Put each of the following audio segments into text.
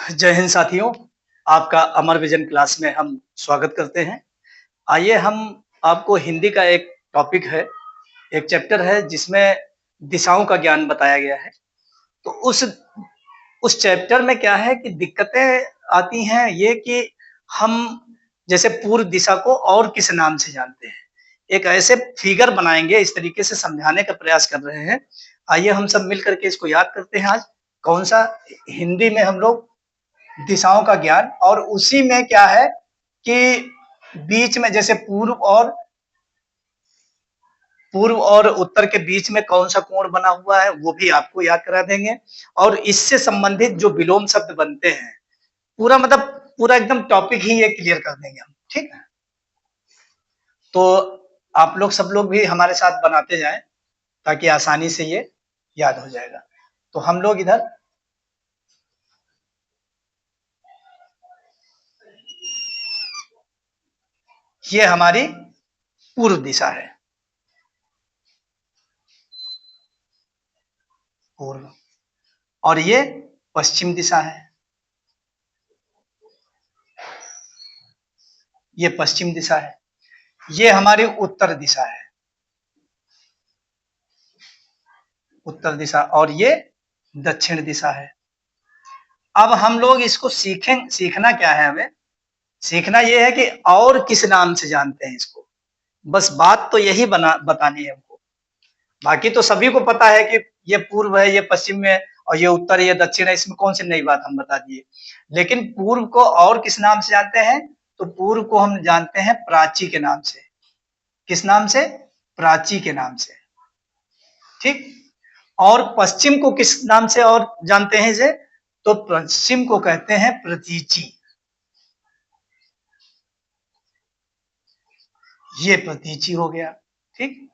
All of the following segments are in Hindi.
जय हिंद साथियों, आपका अमर विजन क्लास में हम स्वागत करते हैं। आइए हम आपको हिंदी का एक टॉपिक है, एक चैप्टर है जिसमें दिशाओं का ज्ञान बताया गया है। तो उस चैप्टर में क्या है कि दिक्कतें आती हैं ये कि हम जैसे पूर्व दिशा को और किस नाम से जानते हैं। एक ऐसे फिगर बनाएँगे, इस तरीके से समझाने का प्रयास कर रहे हैं। आइए हम सब मिल कर के इसको याद करते हैं आज। कौन-सा हिंदी में हम लोग दिशाओं का ज्ञान, और उसी में क्या है कि बीच में जैसे पूर्व और उत्तर के बीच में कौन सा कोण बना हुआ है वो भी आपको याद करा देंगे। और इससे संबंधित जो विलोम शब्द बनते हैं, पूरा मतलब पूरा एकदम टॉपिक ही ये क्लियर कर देंगे हम, ठीक है। तो आप लोग सब लोग भी हमारे साथ बनाते जाएं ताकि आसानी से ये याद हो जाएगा। तो हम लोग इधर ये हमारी पूर्व दिशा है, पूर्व, और ये पश्चिम दिशा है, ये पश्चिम दिशा है। ये हमारी उत्तर दिशा है, उत्तर दिशा, और ये दक्षिण दिशा है। अब हम लोग इसको सीखना क्या है हमें? सीखना ये है कि और किस नाम से जानते हैं इसको। बस बात तो यही बतानी है हमको। बाकी तो सभी को पता है कि ये पूर्व है, ये पश्चिम है, और ये उत्तर है, ये दक्षिण है। इसमें कौन सी नई बात हम बता दिए। लेकिन पूर्व को और किस नाम से जानते हैं? तो पूर्व को हम जानते हैं प्राची के नाम से। किस नाम से? प्राची के नाम से, ठीक। और पश्चिम को किस नाम से और जानते हैं इसे? तो पश्चिम को कहते हैं प्रतीची। ये प्रतीची हो गया, ठीक।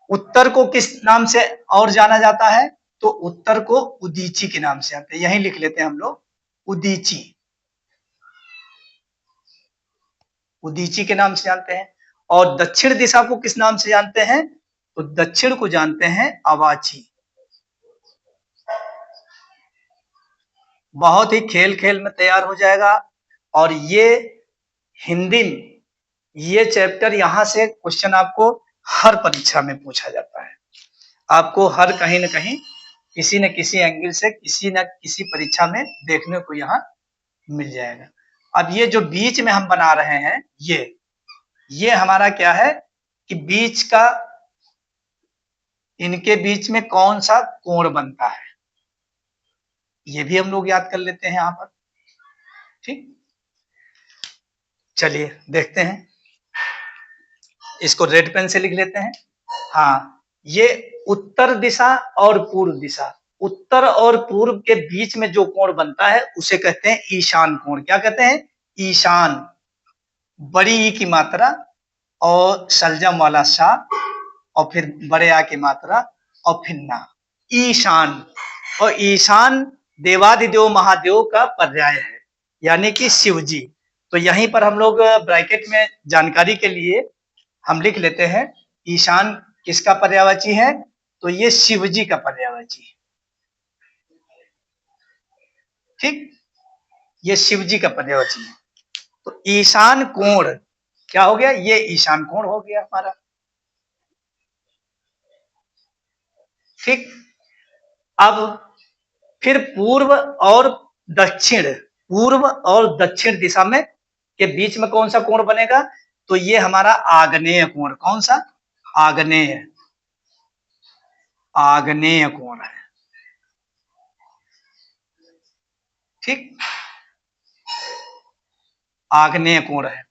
उत्तर को किस नाम से और जाना जाता है? तो उत्तर को उदीची के नाम से जानते हैं। यहीं लिख लेते हैं हम लोग, उदीची, उदीची के नाम से जानते हैं। और दक्षिण दिशा को किस नाम से जानते हैं? तो दक्षिण को जानते हैं अवाची। बहुत ही खेल खेल में तैयार हो जाएगा। और ये हिंदी में ये चैप्टर यहाँ से क्वेश्चन आपको हर परीक्षा में पूछा जाता है। आपको हर कहीं न कहीं किसी न किसी एंगल से किसी न किसी परीक्षा में देखने को यहाँ मिल जाएगा। अब ये जो बीच में हम बना रहे हैं, ये हमारा क्या है कि बीच का, इनके बीच में कौन सा कोण बनता है, ये भी हम लोग याद कर लेते हैं यहाँ पर, ठीक। चलिए देखते हैं, इसको रेड पेन से लिख लेते हैं। हाँ, ये उत्तर दिशा और पूर्व दिशा, उत्तर और पूर्व के बीच में जो कोण बनता है उसे कहते हैं ईशान कोण। क्या कहते हैं? ईशान, बड़ी ई की मात्रा और सलजम वाला सा, और फिर बड़े आ की मात्रा, और फिर ना, ईशान। और ईशान देवादिदेव महादेव का पर्याय है, यानी कि शिव जी। तो यहीं पर हम लोग ब्रैकेट में जानकारी के लिए हम लिख लेते हैं, ईशान किसका पर्यायवाची है? तो ये शिव जी का पर्यायवाची है, ठीक। ये शिव जी का पर्यायवाची है। तो ईशान कोण क्या हो गया? ये ईशान कोण हो गया हमारा, ठीक। अब फिर पूर्व और दक्षिण दिशा में के बीच में कौन सा कोण बनेगा? तो ये हमारा आग्नेय कोण। कौन सा? आग्नेय, आग्नेय कोण है, ठीक। आग्नेय कोण है।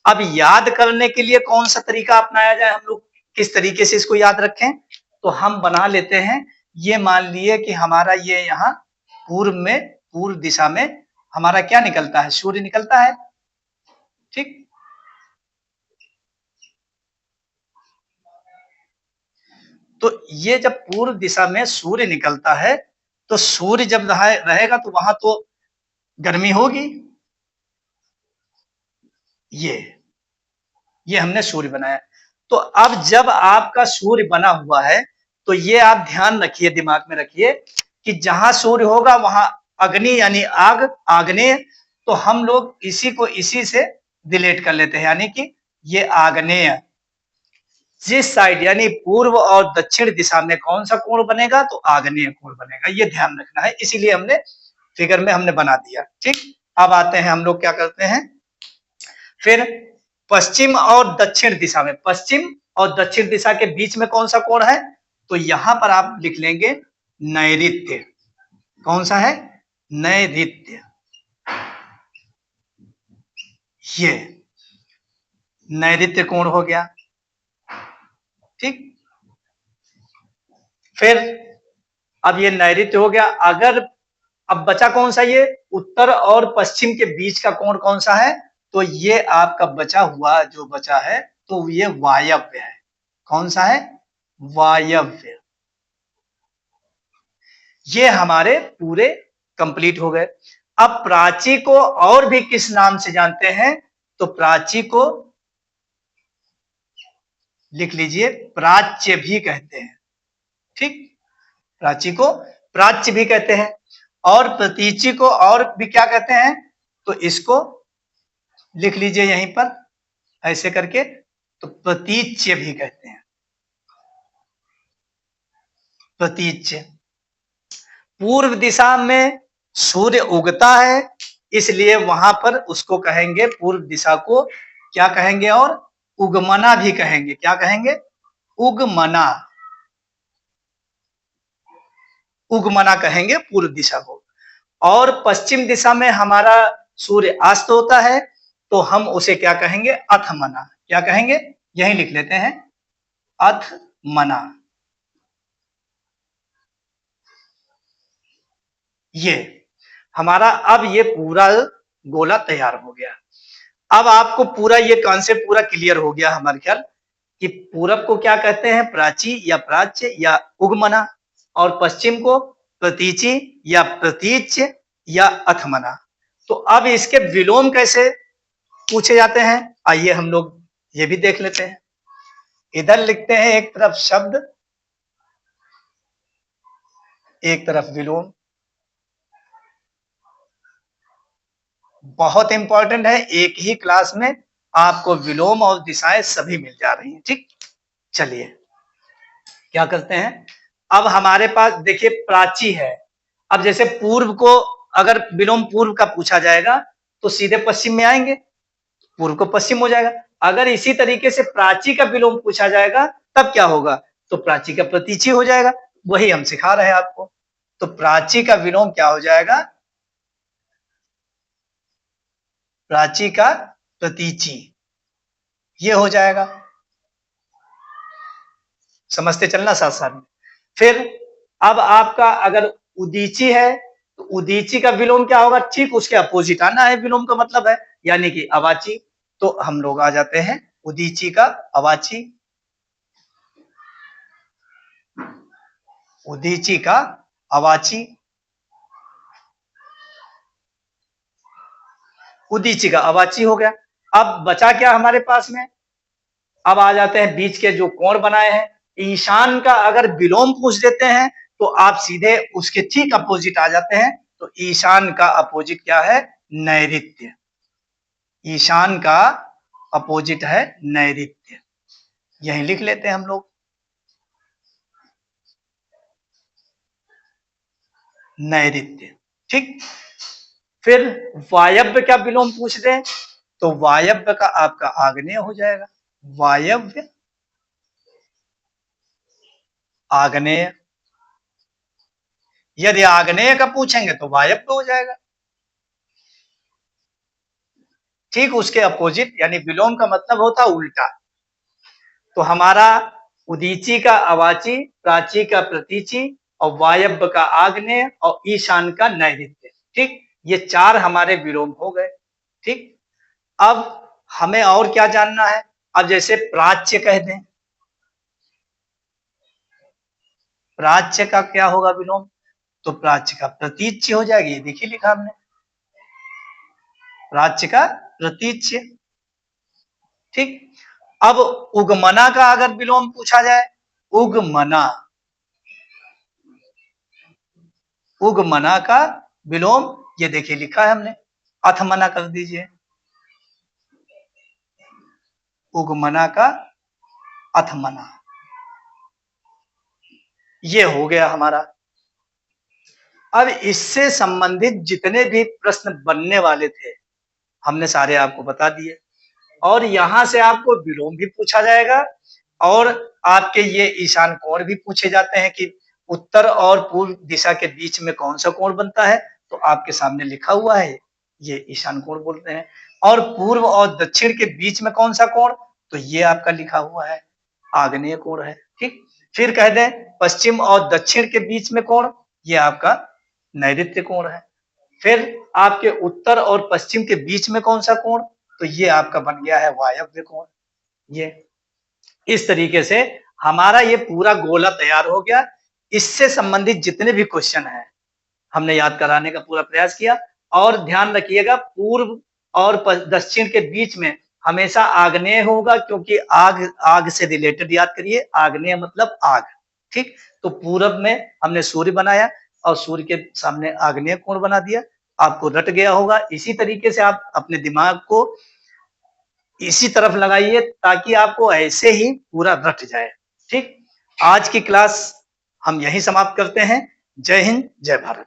अब याद करने के लिए कौन सा तरीका अपनाया जाए, हम लोग किस तरीके से इसको याद रखें? तो हम बना लेते हैं, ये मान लिए कि हमारा ये यहाँ पूर्व दिशा में हमारा क्या निकलता है? सूर्य निकलता है, ठीक। तो ये जब पूर्व दिशा में सूर्य निकलता है, तो सूर्य जब रहेगा तो वहां तो गर्मी होगी। ये हमने सूर्य बनाया। तो अब जब आपका सूर्य बना हुआ है, तो ये आप ध्यान रखिए, दिमाग में रखिए कि जहां सूर्य होगा वहां अग्नि यानी आग, आग्नेय, तो हम लोग इसी को इसी से रिलेट कर लेते हैं, यानी कि ये आग्नेय। जिस साइड यानी पूर्व और दक्षिण दिशा में कौन सा कोण बनेगा, तो आग्नेय कोण बनेगा, ये ध्यान रखना है, इसीलिए हमने फिगर में हमने बना दिया। ठीक, अब आते हैं हम लोग क्या करते हैं, फिर पश्चिम और दक्षिण दिशा में, पश्चिम और दक्षिण दिशा के बीच में कौन सा कोण है, तो यहां पर आप लिख लेंगे नैऋत्य। कौन सा है, नैऋत्य। ये नैऋत्य कोण हो गया। ठीक, फिर अब ये नैऋत्य हो गया। अगर अब बचा कौन सा, ये उत्तर और पश्चिम के बीच का कोण कौन सा है, तो ये आपका बचा हुआ जो बचा है, तो ये वायव्य है। कौन सा है, वायव्य। ये हमारे पूरे कंप्लीट हो गए। अब प्राची को और भी किस नाम से जानते हैं, तो प्राची को लिख लीजिए प्राच्य भी कहते हैं। ठीक, प्राची को प्राच्य भी कहते हैं, और प्रतीची को और भी क्या कहते हैं, तो इसको लिख लीजिए यहीं पर ऐसे करके, तो प्रतीच्य भी कहते हैं, प्रतीच्य। पूर्व दिशा में सूर्य उगता है, इसलिए वहां पर उसको कहेंगे, पूर्व दिशा को क्या कहेंगे, और उगमना भी कहेंगे। क्या कहेंगे, उगमना, उगमना कहेंगे पूर्व दिशा को। और पश्चिम दिशा में हमारा सूर्य अस्त होता है, तो हम उसे क्या कहेंगे, अथमना। क्या कहेंगे, यही लिख लेते हैं, अथमना। ये हमारा अब ये पूरा गोला तैयार हो गया। अब आपको पूरा ये कॉन्सेप्ट पूरा क्लियर हो गया हमारे ख्याल, कि पूरब को क्या कहते हैं, प्राची या प्राच्य या उगमना, और पश्चिम को प्रतीची या प्रतीच्य या अथमना। तो अब इसके विलोम कैसे पूछे जाते हैं, आइए हम लोग ये भी देख लेते हैं। इधर लिखते हैं एक तरफ शब्द, एक तरफ विलोम। बहुत इंपॉर्टेंट है, एक ही क्लास में आपको विलोम और दिशाएं सभी मिल जा रही हैं। ठीक, चलिए क्या करते हैं, अब हमारे पास देखिए प्राची है। अब जैसे पूर्व को अगर विलोम पूर्व का पूछा जाएगा, तो सीधे पश्चिम में आएंगे, पूर्व को पश्चिम हो जाएगा। अगर इसी तरीके से प्राची का विलोम पूछा जाएगा, तब क्या होगा, तो प्राची का प्रतीची हो जाएगा। वही हम सिखा रहे हैं आपको। तो प्राची का विलोम क्या हो जाएगा, प्राची का प्रतीची, ये हो जाएगा। समझते चलना साथ साथ में। फिर अब आपका अगर उदीची है, तो उदीची का विलोम क्या होगा, ठीक उसके अपोजिट आना है, विलोम का मतलब है, यानी कि अवाची। तो हम लोग आ जाते हैं उदीची का अवाची, उदीची का अवाची, उदीची का अवाची हो गया। अब बचा क्या हमारे पास में, अब आ जाते हैं बीच के जो कोण बनाए हैं। ईशान का अगर विलोम पूछ देते हैं, तो आप सीधे उसके ठीक अपोजिट आ जाते हैं। तो ईशान का अपोजिट क्या है, नैऋत्य। ईशान का अपोजिट है नैऋत्य, यही लिख लेते हैं हम लोग, नैऋत्य। ठीक, फिर वायव्य का विलोम पूछ दे, तो वायव्य का आपका आग्नेय हो जाएगा, वायव्य आग्नेय। यदि आग्नेय का पूछेंगे तो वायव्य हो जाएगा। ठीक उसके अपोजिट, यानी विलोम का मतलब होता उल्टा। तो हमारा उदीची का अवाची, प्राची का प्रतीची, और वायव्य का आग्नेय, और ईशान का नैऋत्य। ठीक, ये चार हमारे विलोम हो गए। ठीक, अब हमें और क्या जानना है, अब जैसे प्राच्य कह दें, प्राच्य का क्या होगा विलोम, तो प्राच्य का प्रतीच्य हो जाएगी। ये देखिए लिखा हमने, प्राच्य का प्रतीच्य। ठीक, अब उगमना का अगर विलोम पूछा जाए, उगमना, उगमना का विलोम, ये देखिए लिखा है हमने, अथमना कर दीजिए, उगमना का अथमना, ये हो गया हमारा। अब इससे संबंधित जितने भी प्रश्न बनने वाले थे हमने सारे आपको बता दिए, और यहां से आपको विलोम भी पूछा जाएगा, और आपके ये ईशान कोण भी पूछे जाते हैं कि उत्तर और पूर्व दिशा के बीच में कौन सा कोण बनता है, तो आपके सामने लिखा हुआ है, ये ईशान कोण बोलते हैं। और पूर्व और दक्षिण के बीच में कौन सा कोण, तो ये आपका लिखा हुआ है, आग्नेय कोण है। ठीक, फिर कह दें पश्चिम और दक्षिण के बीच में कोण, ये आपका नैऋत्य कोण है। फिर आपके उत्तर और पश्चिम के बीच में कौन सा कोण, तो ये आपका बन गया है वायव्य कोण। ये इस तरीके से हमारा ये पूरा गोला तैयार हो गया। इससे संबंधित जितने भी क्वेश्चन हैं हमने याद कराने का पूरा प्रयास किया। और ध्यान रखिएगा, पूर्व और दक्षिण के बीच में हमेशा आग्नेय होगा, क्योंकि आग आग से रिलेटेड याद करिए, आग्नेय मतलब आग। ठीक, तो पूरब में हमने सूर्य बनाया और सूर्य के सामने आग्नेय कोण बना दिया, आपको रट गया होगा। इसी तरीके से आप अपने दिमाग को इसी तरफ लगाइए ताकि आपको ऐसे ही पूरा रट जाए। ठीक, आज की क्लास हम यहीं समाप्त करते हैं। जय हिंद, जय भारत।